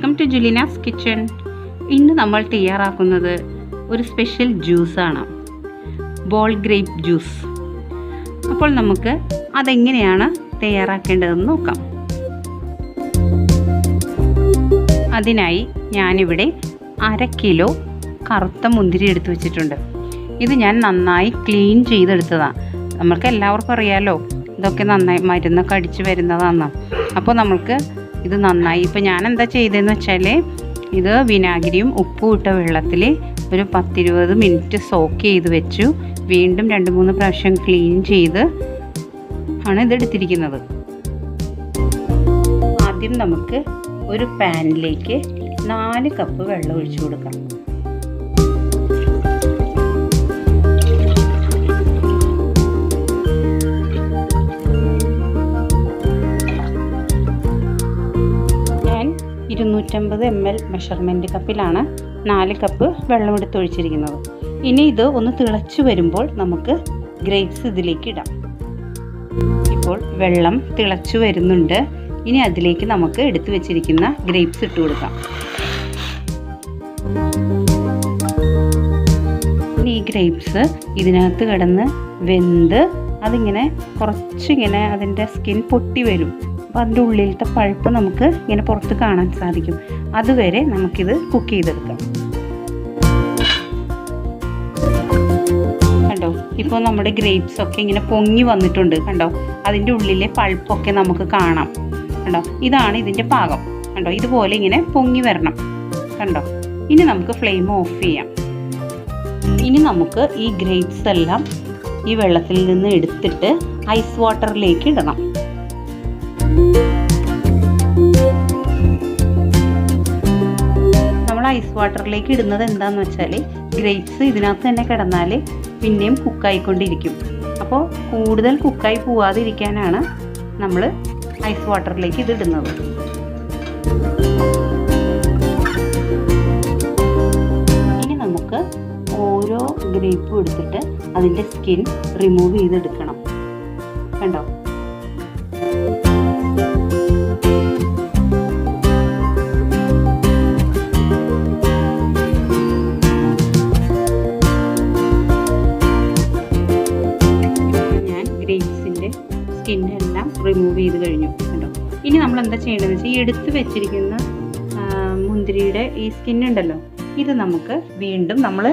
Welcome to Julina's kitchen. ഇന്ന് നമ്മൾ തയ്യാറാക്കുന്നത് ഒരു സ്പെഷ്യൽ ജ്യൂസാണ്, ബോൾ ഗ്രേപ്പ് ജ്യൂസ്. അപ്പോൾ നമുക്ക് അതെങ്ങനെയാണ് തയ്യാറാക്കേണ്ടതെന്ന് നോക്കാം. അതിനായി ഞാനിവിടെ 1/2 കിലോ കറുത്ത മുന്തിരി എടുത്തു വെച്ചിട്ടുണ്ട്. ഇത് ഞാൻ നന്നായി ക്ലീൻ ചെയ്തെടുത്തതാണ്. നമ്മൾക്ക് എല്ലാവർക്കും അറിയാമല്ലോ ഇതൊക്കെ നന്നായി മരുന്നൊക്കെ അടിച്ച് വരുന്നതാണ്. അപ്പോൾ നമ്മൾക്ക് ഇത് നന്നായി, ഇപ്പോൾ ഞാൻ എന്താ ചെയ്തതെന്ന് വെച്ചാൽ ഇത് വിനാഗിരിയും ഉപ്പും ഇട്ട വെള്ളത്തിൽ ഒരു 10-20 മിനിറ്റ് സോക്ക് ചെയ്ത് വെച്ചു. വീണ്ടും 2-3 പ്രാവശ്യം ക്ലീൻ ചെയ്ത് ആണ് ഇതെടുത്തിരിക്കുന്നത്. ആദ്യം നമുക്ക് ഒരു പാനിലേക്ക് 4 കപ്പ് വെള്ളം ഒഴിച്ചു കൊടുക്കാം. ഞാൻ 250 ml മെഷർമെൻറ്റ് കപ്പിലാണ് 4 കപ്പ് വെള്ളം എടുത്ത് ഒഴിച്ചിരിക്കുന്നത്. ഇനി ഇത് ഒന്ന് തിളച്ച് വരുമ്പോൾ നമുക്ക് ഗ്രേപ്സ് ഇതിലേക്ക് ഇടാം. ഇപ്പോൾ വെള്ളം തിളച്ചു വരുന്നുണ്ട്. ഇനി അതിലേക്ക് നമുക്ക് എടുത്തു വെച്ചിരിക്കുന്ന ഗ്രേപ്സ് ഇട്ട് കൊടുക്കാം. ഇനി ഈ ഗ്രേപ്സ് ഇതിനകത്ത് കിടന്ന് വെന്ത് അതിങ്ങനെ കുറച്ചിങ്ങനെ അതിൻ്റെ സ്കിൻ പൊട്ടി വരും. അപ്പോൾ അതിൻ്റെ ഉള്ളിലത്തെ പഴുപ്പ് നമുക്ക് ഇങ്ങനെ പുറത്ത് കാണാൻ സാധിക്കും. അതുവരെ നമുക്കിത് കുക്ക് ചെയ്തെടുക്കാം. കണ്ടോ, ഇപ്പോൾ നമ്മുടെ ഗ്രേപ്സ് ഒക്കെ ഇങ്ങനെ പൊങ്ങി വന്നിട്ടുണ്ട്. കണ്ടോ, അതിൻ്റെ ഉള്ളിലെ പൾപ്പൊക്കെ നമുക്ക് കാണാം. കണ്ടോ, ഇതാണ് ഇതിൻ്റെ പാകം. കണ്ടോ, ഇതുപോലെ ഇങ്ങനെ പൊങ്ങി വരണം. കണ്ടോ, ഇനി നമുക്ക് ഫ്ലെയിം ഓഫ് ചെയ്യാം. ഇനി നമുക്ക് ഈ ഗ്രേപ്സ് എല്ലാം ഈ വെള്ളത്തിൽ നിന്ന് എടുത്തിട്ട് ഐസ് വാട്ടറിലേക്ക് ഇടണം. നമ്മൾ ഐസ് വാട്ടറിലേക്ക് ഇടുന്നത് എന്താണെന്ന് വെച്ചാൽ ഗ്രേപ്സ് ഇതിനകത്ത് തന്നെ കിടന്നാൽ പിന്നെയും കുക്കായിക്കൊണ്ടിരിക്കും. അപ്പോൾ കൂടുതൽ കുക്കായി പോവാതിരിക്കാനാണ് നമ്മൾ ഐസ് വാട്ടറിലേക്ക് ഇത് ഇടുന്നത്. ഇനി നമുക്ക് ഓരോ ഗ്രേപ്പും എടുത്തിട്ട് അതിൻ്റെ സ്കിൻ റിമൂവ് ചെയ്തെടുക്കണം. കണ്ടോ, ഞാൻ ഗ്രേപ്സിൻ്റെ സ്കിന്നെല്ലാം റിമൂവ് ചെയ്ത് കഴിഞ്ഞു. കണ്ടോ, ഇനി നമ്മൾ എന്താ ചെയ്യേണ്ടതെന്ന് വെച്ചാൽ ഈ എടുത്ത് വെച്ചിരിക്കുന്ന മുന്തിരിയുടെ ഈ സ്കിന്നുണ്ടല്ലോ, ഇത് നമുക്ക് വീണ്ടും നമ്മൾ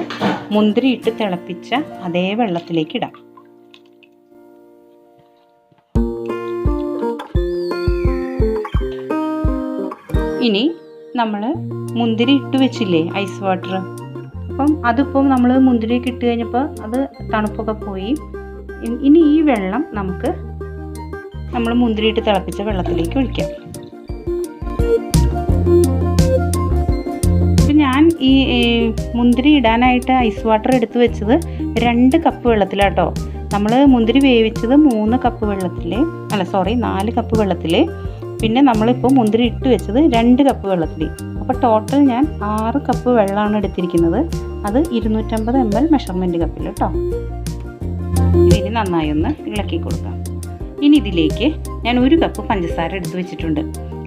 മുന്തിരി ഇട്ട് തിളപ്പിച്ച അതേ വെള്ളത്തിലേക്ക് ഇടാം. ഇനി നമ്മൾ മുന്തിരി ഇട്ട് വെച്ചില്ലേ ഐസ് വാട്ടർ, അപ്പം അതിപ്പം നമ്മൾ മുന്തിരിയൊക്കെ ഇട്ട് കഴിഞ്ഞപ്പോൾ അത് തണുപ്പൊക്കെ പോയി. ഇനി ഈ വെള്ളം നമുക്ക് നമ്മൾ മുന്തിരി ഇട്ട് തിളപ്പിച്ച വെള്ളത്തിലേക്ക് ഒഴിക്കാം. ഇപ്പം ഞാൻ ഈ മുന്തിരി ഇടാനായിട്ട് ഐസ് വാട്ടർ എടുത്ത് വെച്ചത് 2 കപ്പ് വെള്ളത്തിലാട്ടോ. നമ്മൾ മുന്തിരി വേവിച്ചത് 3 കപ്പ് വെള്ളത്തിൽ, 4 കപ്പ് വെള്ളത്തിൽ. പിന്നെ നമ്മളിപ്പോൾ മുന്തിരി ഇട്ട് വെച്ചത് 2 കപ്പ് വെള്ളത്തിൽ. അപ്പോൾ ടോട്ടൽ ഞാൻ 6 കപ്പ് വെള്ളമാണ് എടുത്തിരിക്കുന്നത്. അത് 250 ml മെഷർമെൻറ്റ് കപ്പിൽ കേട്ടോ. ഇതിന് നന്നായി ഒന്ന് ഇളക്കി കൊടുക്കാം. ഇനി ഇതിലേക്ക് ഞാൻ 1 കപ്പ് പഞ്ചസാര എടുത്ത് വെച്ചിട്ടുണ്ട്.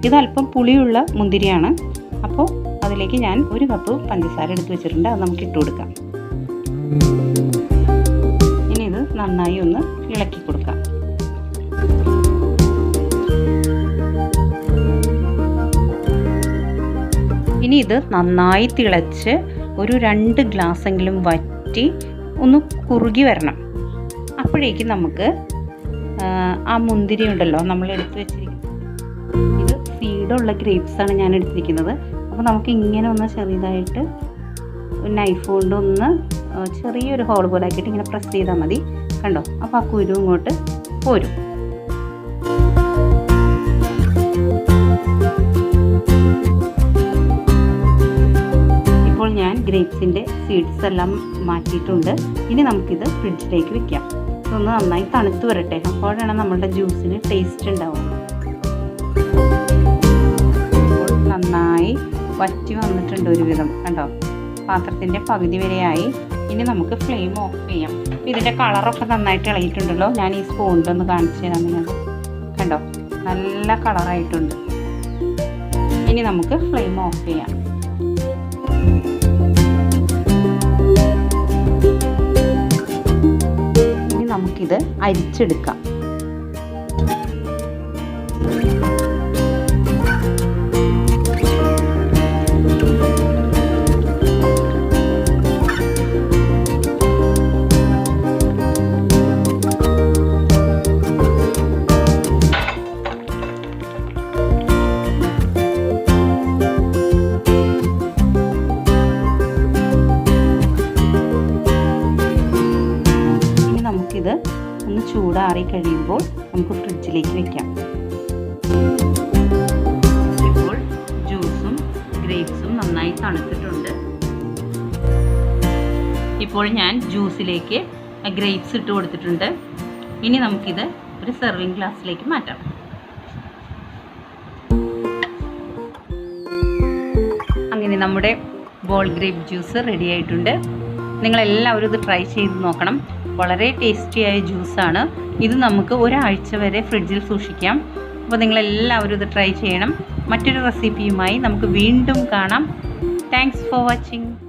ഇത് അല്പം പുളിയുള്ള മുന്തിരിയാണ്. അപ്പോൾ അതിലേക്ക് ഞാൻ 1 കപ്പ് പഞ്ചസാര എടുത്ത് വെച്ചിട്ടുണ്ട്. അത് നമുക്ക് ഇട്ട് കൊടുക്കാം. ഇനി ഇത് നന്നായി ഒന്ന് ഇളക്കി കൊടുക്കാം. ഇനി ഇത് നന്നായി തിളച്ച് ഒരു 2 ഗ്ലാസ്സെങ്കിലും വറ്റി ഒന്ന് കുറുകി വരണം. അപ്പോഴേക്കും നമുക്ക് ആ മുന്തിരി ഉണ്ടല്ലോ നമ്മൾ എടുത്ത് വെച്ചിരിക്കുന്നത്, ഇത് സീഡുള്ള ഗ്രേപ്സാണ് ഞാൻ എടുത്തിരിക്കുന്നത്. അപ്പോൾ നമുക്ക് ഇങ്ങനെ ഒന്ന് ചെറിയതായിട്ട് നൈഫ് കൊണ്ട് ഒന്ന് ചെറിയൊരു ഹോൾ പോലെ ആക്കിയിട്ട് ഇങ്ങനെ പ്രസ് ചെയ്താൽ മതി. കണ്ടോ, അപ്പോൾ ആ കുരു ഇങ്ങോട്ട് പോരും. ഇപ്പോൾ ഞാൻ ഗ്രേപ്സിൻ്റെ സീഡ്സ് എല്ലാം മാറ്റിയിട്ടുണ്ട്. ഇനി നമുക്കിത് ഫ്രിഡ്ജിലേക്ക് വെക്കാം. ഇതൊന്ന് നന്നായി തണുത്ത് വരട്ടെ, അപ്പോഴാണ് നമ്മളുടെ ജ്യൂസിന് ടേസ്റ്റ് ഉണ്ടാവുക. നന്നായി വറ്റി വന്നിട്ടുണ്ട് ഒരുവിധം. കണ്ടോ, പാത്രത്തിൻ്റെ പകുതി വരെയായി. ഇനി നമുക്ക് ഫ്ലെയിം ഓഫ് ചെയ്യാം. ഇതിൻ്റെ കളറൊക്കെ നന്നായിട്ട് ഇളകിയിട്ടുണ്ടല്ലോ. ഞാൻ ഈ സ്പൂണിലൊന്ന് കാണിച്ചു തരാം. കണ്ടോ, നല്ല കളറായിട്ടുണ്ട്. ഇനി നമുക്ക് ഫ്ലെയിം ഓഫ് ചെയ്യാം. ഇനി നമുക്കിത് അരിച്ചെടുക്കാം. നമുക്കിത് ഒന്ന് ചൂടാറി കഴിയുമ്പോൾ നമുക്ക് ഫ്രിഡ്ജിലേക്ക് വെക്കാം. ഇപ്പോൾ ജ്യൂസും ഗ്രേപ്സും നന്നായി തണുത്തിട്ടുണ്ട്. ഇപ്പോൾ ഞാൻ ജ്യൂസിലേക്ക് ഗ്രേപ്സ് ഇട്ട് കൊടുത്തിട്ടുണ്ട്. ഇനി നമുക്കിത് ഒരു സെർവിങ് ഗ്ലാസ്സിലേക്ക് മാറ്റാം. അങ്ങനെ നമ്മുടെ ബോൾ ഗ്രേപ്പ് ജ്യൂസ് റെഡി ആയിട്ടുണ്ട്. നിങ്ങളെല്ലാവരും ഇത് ട്രൈ ചെയ്ത് നോക്കണം. വളരെ ടേസ്റ്റിയായ ജ്യൂസാണ് ഇത്. നമുക്ക് ഒരാഴ്ച വരെ ഫ്രിഡ്ജിൽ സൂക്ഷിക്കാം. അപ്പോൾ നിങ്ങളെല്ലാവരും ഇത് ട്രൈ ചെയ്യണം. മറ്റൊരു റെസിപ്പിയുമായി നമുക്ക് വീണ്ടും കാണാം. Thanks for watching.